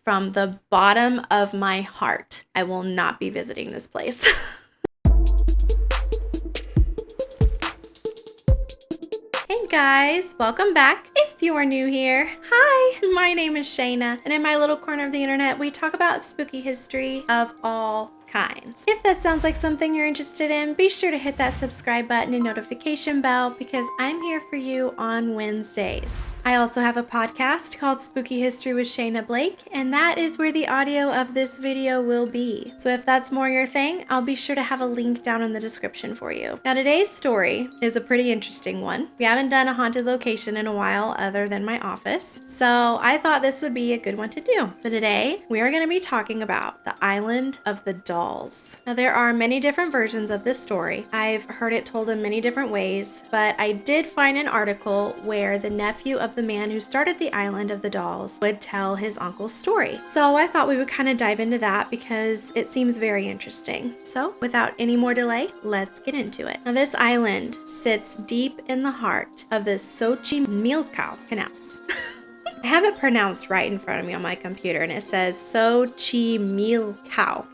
from the bottom of my heart, I will not be visiting this place. Hey guys, welcome back. If you are new here, hi, my name is Shayna, and in my little corner of the internet, we talk about spooky history of all kinds. If that sounds like something you're interested in, be sure to hit that subscribe button and notification bell because I'm here for you on Wednesdays. I also have a podcast called Spooky History with Shayna Blake, and that is where the audio of this video will be. So if that's more your thing, I'll be sure to have a link down in the description for you. Now today's story is a pretty interesting one. We haven't done a haunted location in a while other than my office, so I thought this would be a good one to do. So today we are going to be talking about the Island of the Dolls. Now there are many different versions of this story. I've heard it told in many different ways, but I did find an article where the nephew of the man who started the Island of the Dolls would tell his uncle's story. So I thought we would kind of dive into that because it seems very interesting. So without any more delay, let's get into it. Now this island sits deep in the heart of the Xochimilco Canals. I have it pronounced right in front of me on my computer and it says Xochimilco.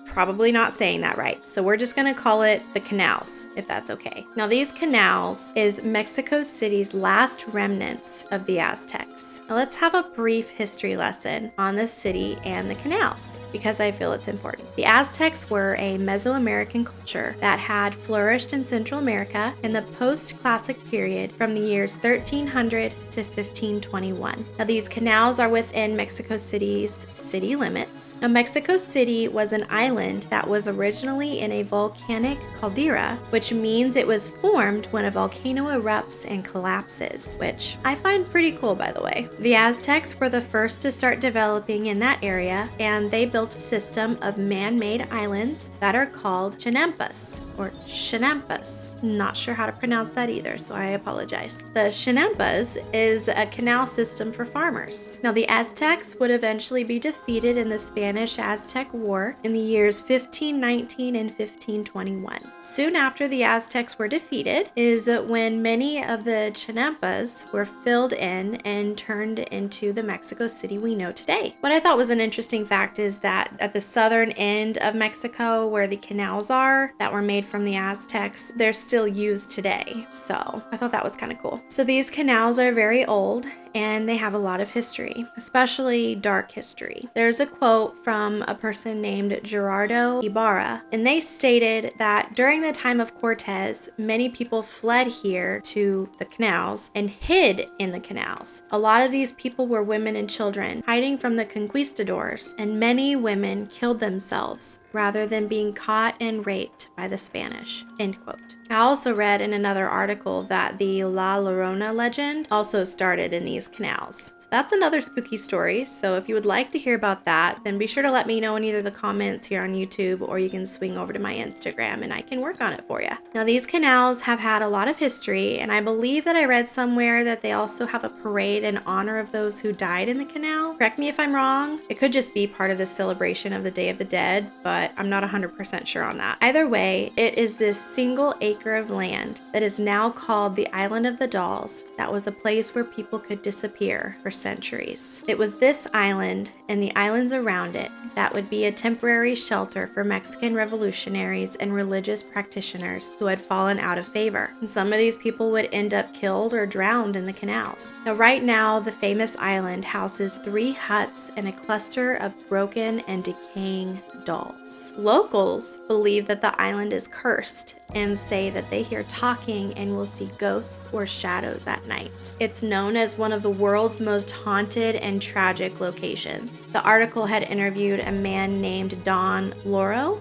Probably not saying that right. So we're just going to call it the Canals, if that's okay. Now these canals is Mexico City's last remnants of the Aztecs. Now let's have a brief history lesson on the city and the canals because I feel it's important. The Aztecs were a Mesoamerican culture that had flourished in Central America in the post-classic period from the years 1300 to 1521. Now these canals are within Mexico City's city limits. Now Mexico City was an island that was originally in a volcanic caldera, which means it was formed when a volcano erupts and collapses, which I find pretty cool, by the way. The Aztecs were the first to start developing in that area, and they built a system of man-made islands that are called chinampas, or chinampas. Not sure how to pronounce that either, so I apologize. The chinampas is a canal system for farmers. Now, the Aztecs would eventually be defeated in the Spanish-Aztec War in the years 1519 and 1521. Soon after the Aztecs were defeated is when many of the chinampas were filled in and turned into the Mexico City we know today. What I thought was an interesting fact is that at the southern end of Mexico, where the canals are that were made from the Aztecs, they're still used today. So I thought that was kind of cool. So these canals are very old and they have a lot of history, especially dark history. There's a quote from a person named Gerardo Ibarra, and they stated that during the time of Cortez, many people fled here to the canals and hid in the canals. A lot of these people were women and children hiding from the conquistadors, and many women killed themselves rather than being caught and raped by the Spanish, end quote. I also read in another article that the La Llorona legend also started in these canals. So that's another spooky story. So if you would like to hear about that, then be sure to let me know in either the comments here on YouTube or you can swing over to my Instagram and I can work on it for you. Now these canals have had a lot of history, and I believe that I read somewhere that they also have a parade in honor of those who died in the canal. Correct me if I'm wrong. It could just be part of the celebration of the Day of the Dead, but I'm not 100% sure on that. Either way, it is this single acre of land that is now called the Island of the Dolls that was a place where people could disappear for centuries. It was this island and the islands around it that would be a temporary shelter for Mexican revolutionaries and religious practitioners who had fallen out of favor. And some of these people would end up killed or drowned in the canals. Now, right now, the famous island houses 3 huts and a cluster of broken and decaying dolls. Locals believe that the island is cursed and say that they hear talking and will see ghosts or shadows at night. It's known as one of the world's most haunted and tragic locations. The article had interviewed a man named Don Loro,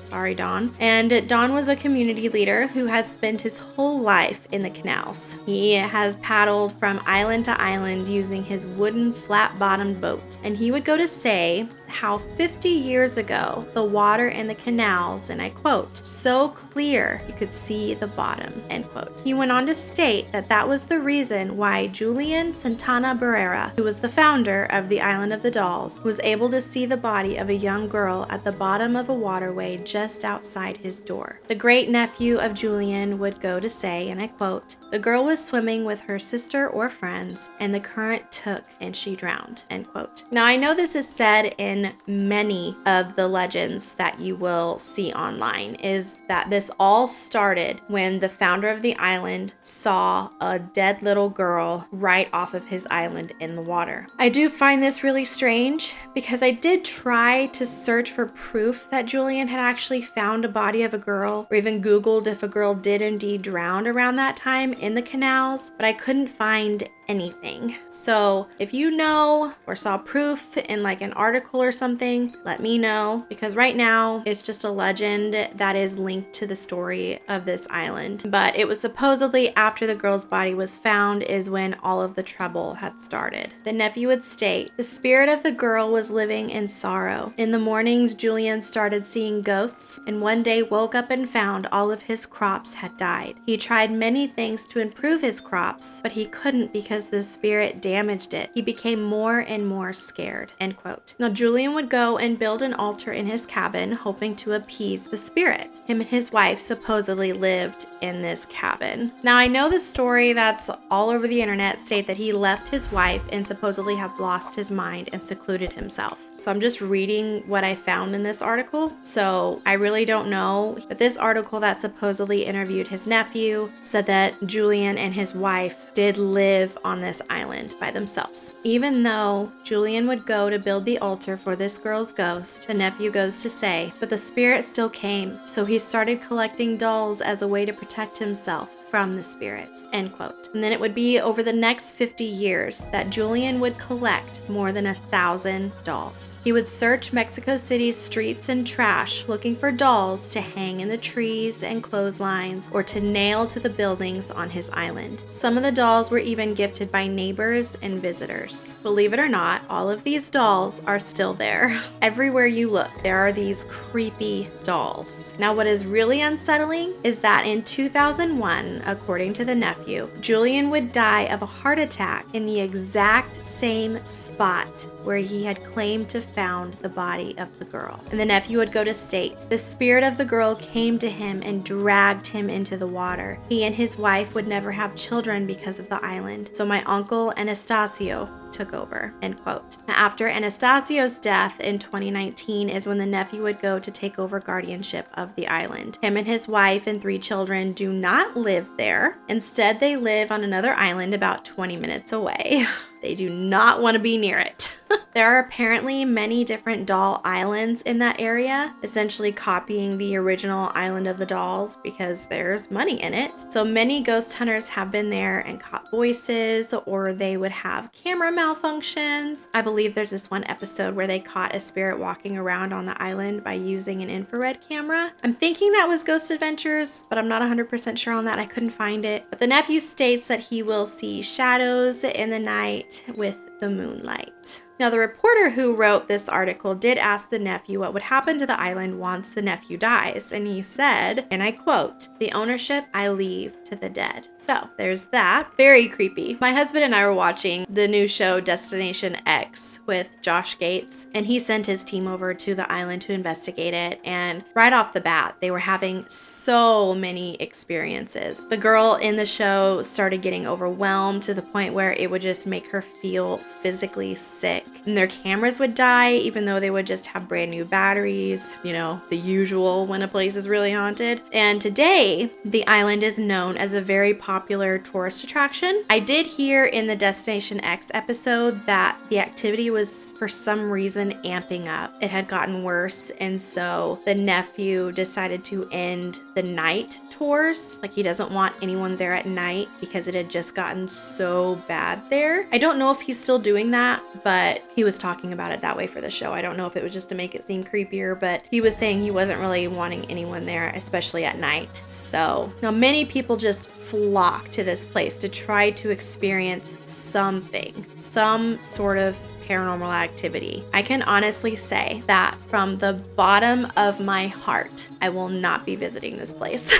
sorry Don, and Don was a community leader who had spent his whole life in the canals. He has paddled from island to island using his wooden flat-bottomed boat, and he would go to say how 50 years ago, the water in the canals, and I quote, so clear you could see the bottom, end quote. He went on to state that that was the reason why Julian Santana Barrera, who was the founder of the Island of the Dolls, was able to see the body of a young girl at the bottom of a waterway just outside his door. The great nephew of Julian would go to say, and I quote, the girl was swimming with her sister or friends, and the current took and she drowned, end quote. Now, I know this is said in many of the legends that you will see online, is that this all started when the founder of the island saw a dead little girl right off of his island in the water. I do find this really strange because I did try to search for proof that Julian had actually found a body of a girl, or even Googled if a girl did indeed drown around that time in the canals, but I couldn't find anything. So if you know or saw proof in like an article or something, let me know, because right now it's just a legend that is linked to the story of this island. But it was supposedly after the girl's body was found is when all of the trouble had started. The nephew would state, the spirit of the girl was living in sorrow. In the mornings, Julian started seeing ghosts and one day woke up and found all of his crops had died. He tried many things to improve his crops, but he couldn't because the spirit damaged it. He became more and more scared, end quote. Now, Julian would go and build an altar in his cabin, hoping to appease the spirit. Him and his wife supposedly lived in this cabin. Now, I know the story that's all over the internet state that he left his wife and supposedly had lost his mind and secluded himself. So I'm just reading what I found in this article. So I really don't know, but this article that supposedly interviewed his nephew said that Julian and his wife did live on this island by themselves. Even though Julian would go to build the altar for this girl's ghost, the nephew goes to say, but the spirit still came, so he started collecting dolls as a way to protect himself from the spirit, end quote. And then it would be over the next 50 years that Julian would collect more than 1,000 dolls. He would search Mexico City's streets and trash looking for dolls to hang in the trees and clotheslines or to nail to the buildings on his island. Some of the dolls were even gifted by neighbors and visitors. Believe it or not, all of these dolls are still there. Everywhere you look, there are these creepy dolls. Now, what is really unsettling is that in 2001, according to the nephew, Julian would die of a heart attack in the exact same spot where he had claimed to found the body of the girl. And the nephew would go to state, the spirit of the girl came to him and dragged him into the water. He and his wife would never have children because of the island. So my uncle Anastasio took over, end quote. Now, after Anastasio's death in 2019 is when the nephew would go to take over guardianship of the island. Him and his wife and 3 children do not live there. Instead, they live on another island about 20 minutes away. They do not want to be near it. There are apparently many different doll islands in that area, essentially copying the original Island of the Dolls because there's money in it. So many ghost hunters have been there and caught voices, or they would have camera malfunctions. I believe there's this one episode where they caught a spirit walking around on the island by using an infrared camera. I'm thinking that was Ghost Adventures, but I'm not 100% sure on that. I couldn't find it. But the nephew states that he will see shadows in the night with the moonlight. Now, the reporter who wrote this article did ask the nephew what would happen to the island once the nephew dies, and he said, and I quote, "The ownership I leave to the dead." So there's that. Very creepy. My husband and I were watching the new show Destination X with Josh Gates, and he sent his team over to the island to investigate it, and right off the bat, they were having so many experiences. The girl in the show started getting overwhelmed to the point where it would just make her feel physically sick. And their cameras would die, even though they would just have brand new batteries, you know, the usual when a place is really haunted. And today, the island is known as a very popular tourist attraction. I did hear in the Destination X episode that the activity was for some reason amping up. It had gotten worse, and so the nephew decided to end the night tours. Like, he doesn't want anyone there at night because it had just gotten so bad there. I don't know if he's still doing that, but he was talking about it that way for the show. I don't know if it was just to make it seem creepier, but he was saying he wasn't really wanting anyone there, especially at night. So now many people just flock to this place to try to experience something, some sort of paranormal activity. I can honestly say that from the bottom of my heart, I will not be visiting this place.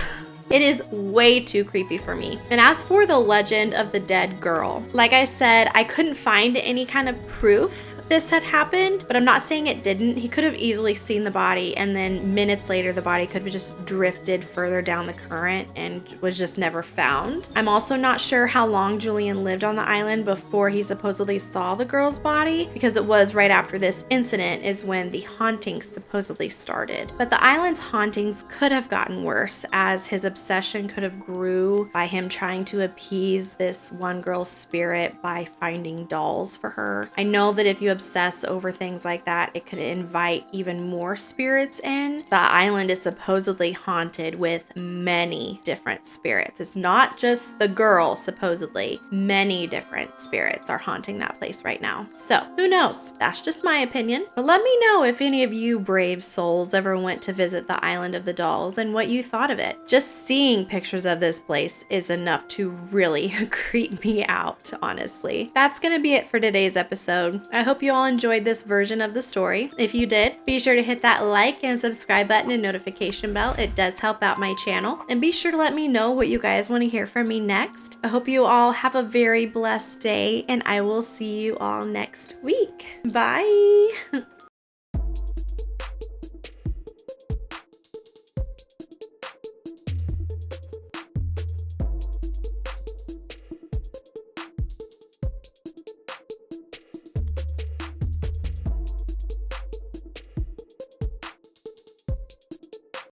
It is way too creepy for me. And as for the legend of the dead girl, like I said, I couldn't find any kind of proof this had happened, but I'm not saying it didn't. He could have easily seen the body, and then minutes later, the body could have just drifted further down the current and was just never found. I'm also not sure how long Julian lived on the island before he supposedly saw the girl's body, because it was right after this incident is when the hauntings supposedly started. But the island's hauntings could have gotten worse, as his obsession could have grew by him trying to appease this one girl's spirit by finding dolls for her. I know that if you obsess over things like that, it could invite even more spirits in. The island is supposedly haunted with many different spirits. It's not just the girl, supposedly. Many different spirits are haunting that place right now. So, who knows? That's just my opinion. But let me know if any of you brave souls ever went to visit the Island of the Dolls and what you thought of it. Just seeing pictures of this place is enough to really creep me out, honestly. That's gonna be it for today's episode. I hope you all enjoyed this version of the story. If you did, be sure to hit that like and subscribe button and notification bell. It does help out my channel. And be sure to let me know what you guys want to hear from me next. I hope you all have a very blessed day, and I will see you all next week. Bye!